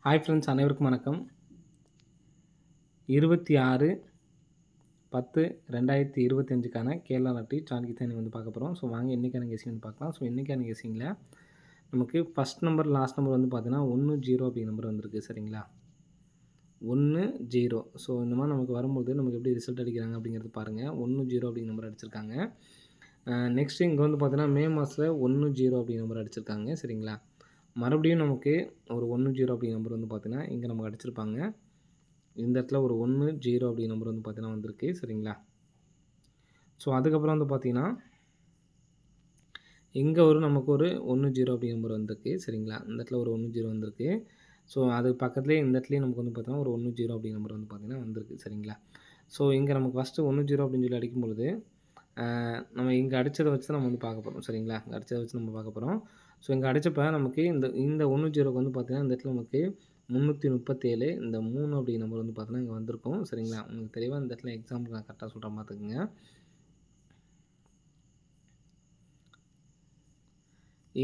Hi friends, அனைவருக்கும் வணக்கம். 26/10/2025க்கான Kerala lottery chance தான் வந்து பார்க்க போகிறோம். ஸோ வாங்க இன்றைக்கான கெஸ்ஸிங் வந்து பார்க்கலாம். ஸோ இன்றைக்கான கெஸ்ஸிங்கில் நமக்கு ஃபஸ்ட் நம்பர் லாஸ்ட் நம்பர் வந்து பார்த்தீங்கன்னா 10 அப்படிங்கிற நம்பர் வந்திருக்கு. சரிங்களா, 10. ஸோ இந்த மாதிரி நமக்கு வரும்போது நமக்கு எப்படி ரிசல்ட் அடிக்கிறாங்க அப்படிங்கிறது பாருங்கள். 10 அப்படிங்கிற நம்பர் அடிச்சிருக்காங்க. நெக்ஸ்ட்டு இங்கே வந்து பார்த்தீங்கன்னா மே மாதத்தில் 10 அப்படிங்கிற நம்பர் அடிச்சிருக்காங்க. சரிங்களா, மறுபடியும் நமக்கு ஒரு 10 அப்படிங்கிற நம்பர் வந்து பார்த்தீங்கன்னா இங்கே நமக்கு அடிச்சிருப்பாங்க. இந்த இடத்துல ஒரு 10 அப்படிங்கிற நம்பர் வந்து பார்த்தீங்கன்னா வந்திருக்கு. சரிங்களா, ஸோ அதுக்கப்புறம் வந்து பார்த்தீங்கன்னா இங்கே நமக்கு ஒரு 10 அப்படிங்கிற நம்பர் வந்திருக்கு. சரிங்களா, இந்த இடத்துல ஒரு 10 வந்திருக்கு. ஸோ அது பக்கத்துலேயே இந்த இடத்துலையும் நமக்கு வந்து பார்த்தீங்கன்னா ஒரு 10 அப்படிங்கிற நம்பர் வந்து பார்த்தீங்கன்னா வந்திருக்கு. சரிங்களா, ஸோ இங்கே நமக்கு ஃபஸ்ட்டு 10 அப்படின்னு சொல்லி அடிக்கும் பொழுது நம்ம இங்கே அடித்ததை வச்சு தான் நம்ம வந்து பார்க்க போகிறோம். சரிங்களா, இங்கே அடித்ததை வச்சு நம்ம பார்க்க போகிறோம். ஸோ இங்கே அடித்தப்போ நமக்கு இந்த 10க்கு வந்து பார்த்தீங்கன்னா இந்த இடத்துல நமக்கு 337 இந்த 3 அப்படிங்கிற நம்பர் வந்து பார்த்தீங்கன்னா இங்கே வந்திருக்கும். சரிங்களா, உங்களுக்கு தெளிவாக இந்த இடத்துல எக்ஸாம்பிள் நான் கரெக்டாக சொல்கிறேன் பார்த்துக்குங்க.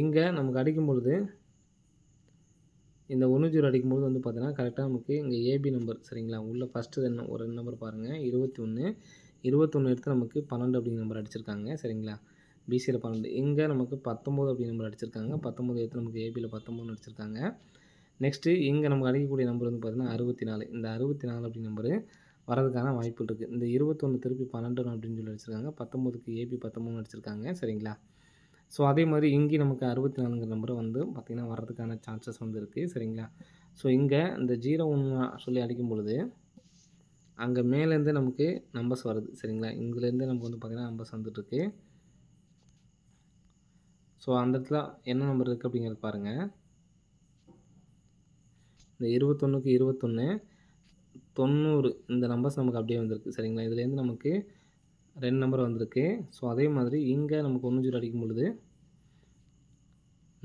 இங்கே நமக்கு அடிக்கும் பொழுது இந்த 10 அடிக்கும்போது வந்து பார்த்தீங்கன்னா கரெக்டாக நமக்கு இங்கே ஏபி நம்பர். சரிங்களா, உள்ள ஃபஸ்ட்டு ஒரு நம்பர் பாருங்கள், 21 எடுத்து நமக்கு 12 அப்படிங்கிற நம்பர் அடிச்சிருக்காங்க. சரிங்களா, பிசியில் 12. இங்கே நமக்கு 19 அப்படிங்கிற நம்பர் அடிச்சிருக்காங்க. 19 எடுத்து நமக்கு ஏபியில் 19 அடிச்சிருக்காங்க. நெக்ஸ்ட்டு இங்கே நமக்கு அடிக்கக்கூடிய நம்பர் வந்து பார்த்தீங்கன்னா 64. இந்த 64 அப்படிங்கிற நம்பரு வரதுக்கான வாய்ப்புகள் இருக்குது. இந்த 21 திருப்பி 12 அப்படின்னு சொல்லி அடிச்சிருக்காங்க. 19க்கு ஏபி 13 அடிச்சிருக்காங்க. சரிங்களா, ஸோ அதே மாதிரி இங்கே நமக்கு 64ங்கிற நம்பர் வந்து பார்த்திங்கன்னா வர்றதுக்கான சான்சஸ் வந்து இருக்குது. சரிங்களா, ஸோ இங்கே இந்த 01 சொல்லி அடிக்கும் பொழுது அங்கே மேலேருந்து நமக்கு நம்பர்ஸ் வருது. சரிங்களா, இங்கேருந்து நமக்கு வந்து பார்த்திங்கன்னா நம்பர்ஸ் வந்துட்டுருக்கு. ஸோ அந்த இடத்துல என்ன நம்பர் இருக்குது அப்படிங்கிறது பாருங்கள். இந்த 21க்கு 21 90 இந்த நம்பர்ஸ் நமக்கு அப்படியே வந்திருக்கு. சரிங்களா, இதுலேருந்து நமக்கு 2 நம்பர் வந்திருக்கு. ஸோ அதே மாதிரி இங்கே நமக்கு 10 அடிக்கும் பொழுது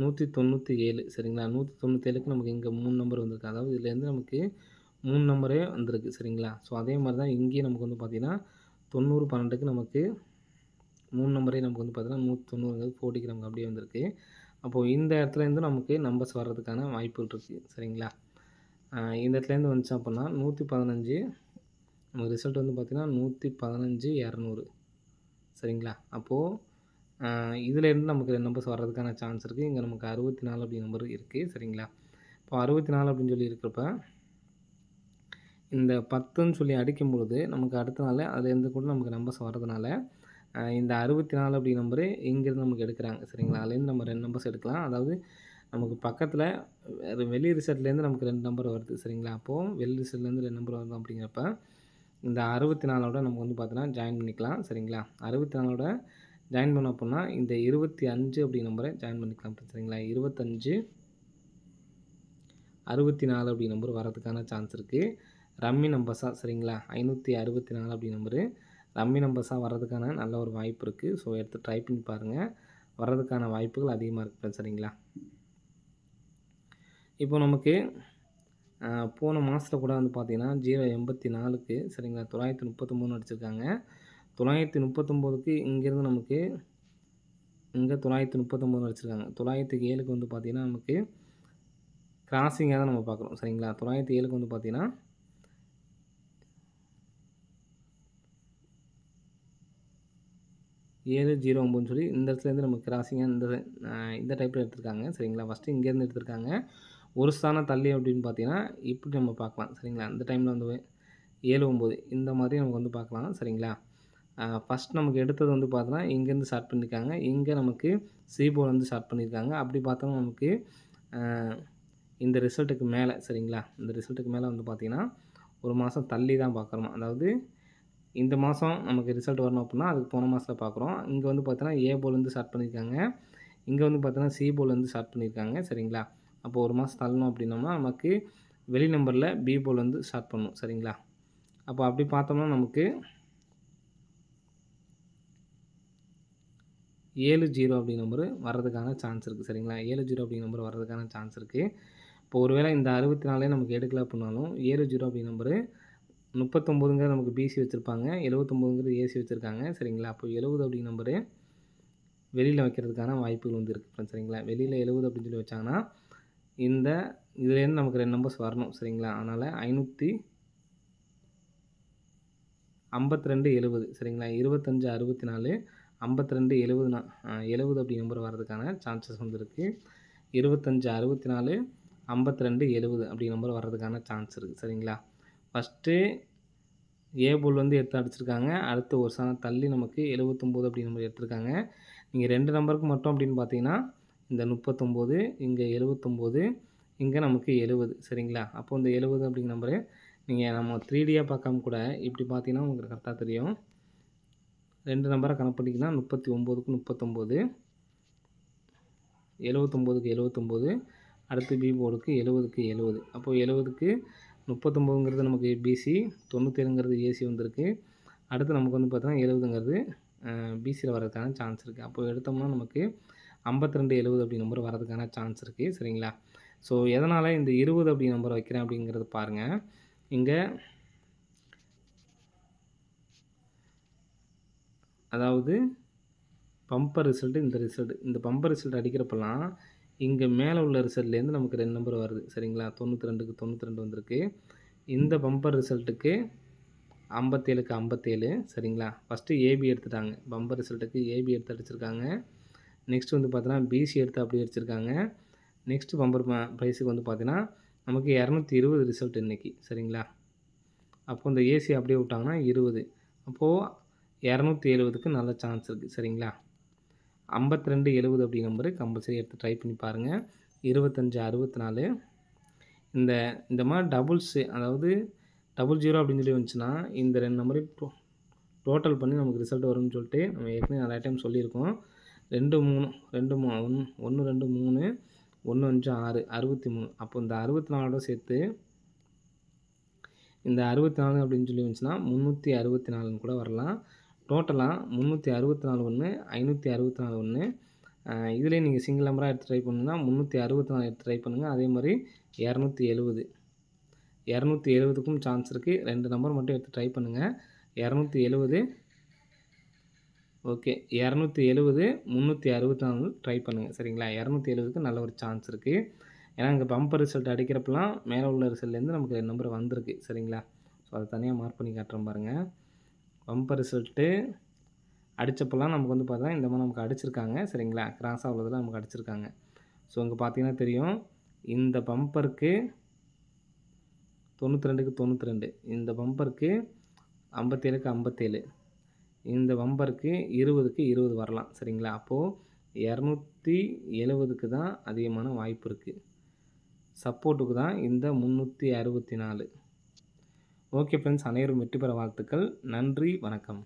197. சரிங்களா, 197க்கு நமக்கு இங்கே 3 நம்பர் வந்திருக்கு. அதாவது இதுலேருந்து நமக்கு 3 நம்பரே வந்திருக்கு. சரிங்களா, ஸோ அதே மாதிரி தான் இங்கேயும் நமக்கு வந்து பார்த்திங்கன்னா 90 12க்கு நமக்கு 3 நம்பரே நமக்கு வந்து பார்த்திங்கன்னா 190 40க்கு நமக்கு அப்படியே வந்திருக்கு. அப்போது இந்த இடத்துலேருந்து நமக்கு நம்பர்ஸ் வர்றதுக்கான வாய்ப்புகள் இருக்குது. சரிங்களா, இந்த இடத்துலேருந்து வந்துச்சு அப்படின்னா 115 நமக்கு ரிசல்ட் வந்து பார்த்திங்கன்னா 115 200. சரிங்களா, அப்போது இதுலேருந்து நமக்கு 2 நம்பர்ஸ் வர்றதுக்கான சான்ஸ் இருக்குது. இங்கே நமக்கு 64 அப்படி நம்பர் இருக்குது. சரிங்களா, இப்போ 64 அப்படின்னு சொல்லி இருக்கிறப்ப இந்த 10ன்னு சொல்லி அடிக்கும் பொழுது நமக்கு அடுத்த நாள் அதுலேருந்து கூட நமக்கு நம்பர்ஸ் வர்றதுனால இந்த 64 அப்படி நம்பரு இங்கேருந்து நமக்கு எடுக்கிறாங்க. சரிங்களா, அதுலேருந்து நம்ம 2 நம்பர்ஸ் எடுக்கலாம். அதாவது நமக்கு பக்கத்தில் வெளி ரிசல்ட்லேருந்து நமக்கு 2 நம்பர் வருது. சரிங்களா, அப்போது வெளி ரிசல்ட்லேருந்து 2 நம்பர் வருது அப்படிங்கிறப்ப இந்த 64ஓட நம்ம வந்து பார்த்தீங்கன்னா ஜாயின் பண்ணிக்கலாம். சரிங்களா, 64ஓட ஜாயின் பண்ண அப்படின்னா இந்த 25 அப்படி நம்பரை ஜாயின் பண்ணிக்கலாம். சரிங்களா, 25 64 அப்படி நம்பர் வரதுக்கான சான்ஸ் இருக்குது. ரம்மி நம்பர்ஸாக. சரிங்களா, 564 அப்படி நம்பரு ரம்மி நம்பர்ஸாக வர்றதுக்கான நல்ல ஒரு வாய்ப்பு இருக்குது. ஸோ எடுத்து ட்ரை பண்ணி பாருங்கள், வர்றதுக்கான வாய்ப்புகள் அதிகமாக இருக்குது. சரிங்களா, இப்போ நமக்கு போன மாதத்தில் கூட வந்து பார்த்திங்கன்னா 084க்கு சரிங்களா 939 அடிச்சிருக்காங்க. 939க்கு இங்கேருந்து நமக்கு இங்கே 939 அடிச்சிருக்காங்க. 907க்கு வந்து பார்த்திங்கன்னா நமக்கு கிராசிங்காக தான் நம்ம பார்க்குறோம். சரிங்களா, 907க்கு வந்து பார்த்திங்கன்னா 709 சொல்லி இந்த இடத்துலேருந்து நம்ம கிராசிங்காக இந்த டைப்பில் எடுத்திருக்காங்க. சரிங்களா, ஃபஸ்ட்டு இங்கேருந்து எடுத்திருக்காங்க. ஒரு ஸ்தானம் தள்ளி அப்படின்னு பார்த்தீங்கன்னா இப்படி நம்ம பார்க்கலாம். சரிங்களா, இந்த டைமில் வந்து 79 இந்த மாதிரி நமக்கு வந்து பார்க்கலாம். சரிங்களா, ஃபஸ்ட் நமக்கு எடுத்தது வந்து பார்த்தோன்னா இங்கேருந்து ஸ்டார்ட் பண்ணியிருக்காங்க. இங்கே நமக்கு வந்து ஸ்டார்ட் பண்ணியிருக்காங்க. அப்படி பார்த்தோம்னா நமக்கு இந்த ரிசல்ட்டுக்கு மேலே சரிங்களா, இந்த ரிசல்ட்டுக்கு மேலே வந்து பார்த்திங்கன்னா ஒரு மாதம் தள்ளி தான் பார்க்குறோம். அதாவது இந்த மாதம் நமக்கு ரிசல்ட் வரணும் அப்படின்னா அதுக்கு போன மாதத்தில் பார்க்குறோம். இங்கே வந்து பார்த்தீங்கன்னா ஏ போலேருந்து ஸ்டார்ட் பண்ணியிருக்காங்க. இங்கே வந்து பார்த்தீங்கன்னா சி போலேருந்து ஸ்டார்ட் பண்ணியிருக்காங்க. சரிங்களா, அப்போ ஒரு மாதம் தள்ளணும் அப்படின்னோம்னா நமக்கு வெளி நம்பரில் பி போலேருந்து ஸ்டார்ட் பண்ணணும். சரிங்களா, அப்போ அப்படி பார்த்தோம்னா நமக்கு 70 அப்படி நம்பர் வர்றதுக்கான சான்ஸ் இருக்குது. சரிங்களா, 70 அப்படி நம்பர் வர்றதுக்கான சான்ஸ் இருக்குது. இப்போ ஒருவேளை இந்த 64 நமக்கு எடுக்கல அப்படின்னாலும் 70 அப்படி நம்பரு 39ங்கிறது நமக்கு பிசி வச்சுருப்பாங்க, 79ங்கிறது ஏசி வச்சுருக்காங்க. சரிங்களா, அப்போ 70 அப்படி நம்பரு வெளியில் வைக்கிறதுக்கான வாய்ப்புகள் வந்து இருக்குது. சரிங்களா, வெளியில் 70 அப்படின்னு சொல்லி வச்சாங்கன்னா இந்த இதுலேருந்து நமக்கு 2 நம்பர்ஸ் வரணும் சரிங்களா? அதனால் 552 70 சரிங்களா? 25 64 52 70 70 அப்படி நம்பர் வர்றதுக்கான சான்சஸ் வந்து இருக்கு. 25 64 52 70 அப்படி நம்பர் வர்றதுக்கான சான்ஸ் இருக்குது சரிங்களா? ஃபஸ்ட்டு ஏ போல் வந்து எடுத்து அடிச்சிருக்காங்க. அடுத்து ஒரு ஸ்தானம் தள்ளி நமக்கு 79 அப்படி நம்பர் எடுத்திருக்காங்க. நீங்கள் 2 நம்பருக்கு மட்டும் அப்படின்னு பார்த்தீங்கன்னா, இந்த 39 இங்கே 79 இங்கே நமக்கு 70 சரிங்களா? அப்போ இந்த 70 அப்படிங்கிற நம்பரு நீங்கள் நம்ம 3Dயா பார்க்காம கூட இப்படி பார்த்தீங்கன்னா உங்களுக்கு கரெக்டாக தெரியும். 2 நம்பரை கணக்கு பண்ணிங்கன்னா 39க்கு 39 79க்கு 79 அடுத்து பி போர்டுக்கு 70க்கு 70 அப்போது 70க்கு 39ங்கிறது நமக்கு பிசி 97ங்கிறது ஏசி வந்திருக்கு. அடுத்து நமக்கு வந்து பார்த்தோன்னா 70ங்கிறது பிசியில் வர்றதுக்கான சான்ஸ் இருக்குது. அப்போ எடுத்தோம்னா நமக்கு 52 70 அப்படி நம்பர் வர்றதுக்கான சான்ஸ் இருக்குது சரிங்களா? ஸோ எதனால் இந்த 20 அப்படி நம்பர் வைக்கிறேன் அப்படிங்கிறது பாருங்கள். இங்கே அதாவது பம்பர் ரிசல்ட்டு இந்த பம்பர் ரிசல்ட் அடிக்கிறப்பெல்லாம் இங்கே மேலே உள்ள ரிசல்ட்லேருந்து நமக்கு 2 நம்பர் வருது சரிங்களா? 92க்கு 92 வந்திருக்கு. இந்த பம்பர் ரிசல்ட்டுக்கு 57க்கு 57 சரிங்களா? ஃபஸ்ட்டு ஏபி எடுத்துட்டாங்க. பம்பர் ரிசல்ட்டுக்கு ஏபி எடுத்து அடிச்சிருக்காங்க. நெக்ஸ்ட் வந்து பார்த்தோன்னா பிசி எடுத்து அப்படியே அடிச்சிருக்காங்க. நெக்ஸ்ட்டு பம்பர் ப்ரைஸுக்கு வந்து பார்த்தீங்கன்னா நமக்கு 220 ரிசல்ட் இன்றைக்கி சரிங்களா? அப்போ இந்த ஏசி அப்படியே விட்டாங்கன்னா 20 அப்போது 270க்கு நல்ல சான்ஸ் இருக்குது சரிங்களா? 52 70 அப்படி நம்பரு கம்பல்சரி எடுத்து ட்ரை பண்ணி பாருங்கள். 25 64 இந்த மாதிரி டபுள்ஸு அதாவது 00 அப்படின்னு சொல்லி வந்துச்சுன்னா இந்த 2 நம்பரையும் டோட்டல் பண்ணி நமக்கு ரிசல்ட் வரும்னு சொல்லிட்டு நம்ம ஏற்கனவே நிறைய டைம் சொல்லியிருக்கோம். 2 3 2 3 1 2 3 1 5 6 63 அப்போ இந்த 64ஓட சேர்த்து இந்த 64 அப்படின்னு சொல்லி வந்துச்சுன்னா 364ன்னு கூட வரலாம். டோட்டலாக 364 ஒன்று 564 ஒன்று இதுலேயே நீங்கள் சிங்கிள் நம்பராக எடுத்து ட்ரை பண்ணுங்கன்னா 364 எடுத்து ட்ரை பண்ணுங்கள். அதே மாதிரி 270க்கும் சான்ஸ் இருக்குது. 2 நம்பர் மட்டும் எடுத்து ட்ரை பண்ணுங்கள். 270 ஓகே 270 364 ட்ரை பண்ணுங்கள் சரிங்களா? 270க்கு நல்ல ஒரு சான்ஸ் இருக்குது. ஏன்னா இங்கே பம்பர் ரிசல்ட் அடிக்கிறப்பெல்லாம் மேலே உள்ள ரிசல்ட்லேருந்து நமக்கு 2 நம்பர் வந்திருக்கு சரிங்களா? ஸோ அதை தனியாக மார்க் பண்ணி காட்டுறேன் பாருங்கள். பம்பர் ரிசல்ட்டு அடித்தப்பெல்லாம் நமக்கு வந்து பார்த்தா இந்த மாதிரி நமக்கு அடிச்சிருக்காங்க சரிங்களா? கிராஸாக உள்ளதில் நமக்கு அடிச்சிருக்காங்க. ஸோ இங்கே பார்த்தீங்கன்னா தெரியும். இந்த பம்பருக்கு 92க்கு 92 இந்த பம்பருக்கு 57க்கு 57 இந்த பம்பருக்கு 20க்கு 20 வரலாம் சரிங்களா? அப்போது 270க்கு தான் அதிகமான வாய்ப்பு இருக்குது. சப்போர்ட்டுக்கு தான் இந்த 364. ஓகே ஃப்ரெண்ட்ஸ், அனைவரும் வெற்றி பெற வாழ்த்துக்கள். நன்றி, வணக்கம்.